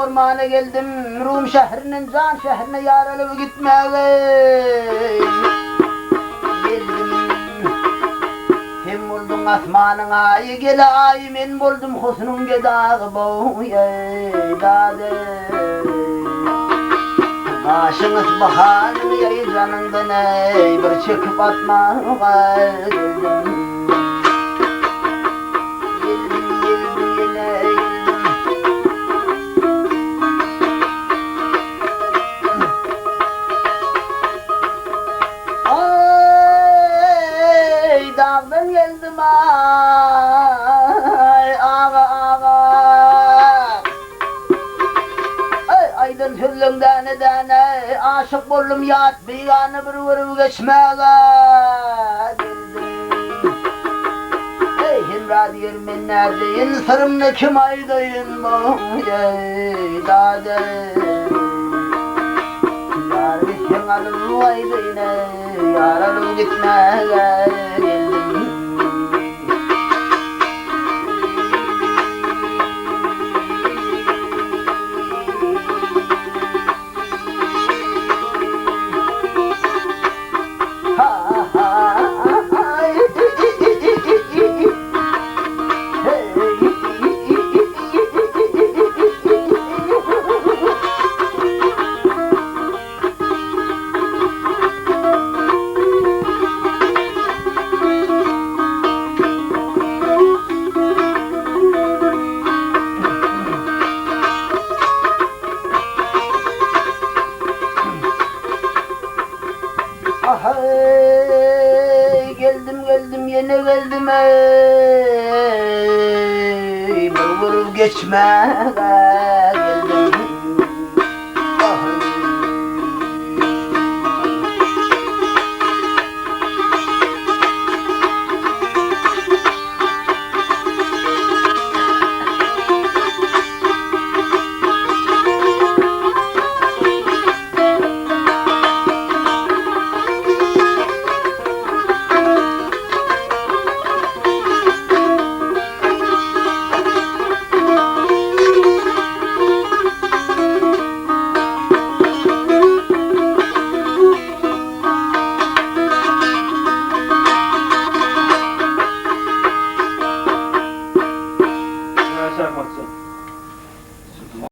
ormana geldim, Rum şehrinin can şehrine yaralı gitmeye geldim. Sen buldun asmanın ayı gele ay, men buldum husnun gedağı boyaydadı. Aşınız bahanın yayı canından ey, bir çekip atmağa geldim. Dağdan geldim ay ağa ağa. Aydın hüllüm dane dane, aşık buldum yat bigane bir vurup geçmeye geldim. Ey himra diyorum ben neredeyim, sırımda kim aydayım boyaydadı. Yar bitken alım aydayına, yaralı gitmeye geldim. Hey, geldim yine geldim ey, bir vurup geçmeye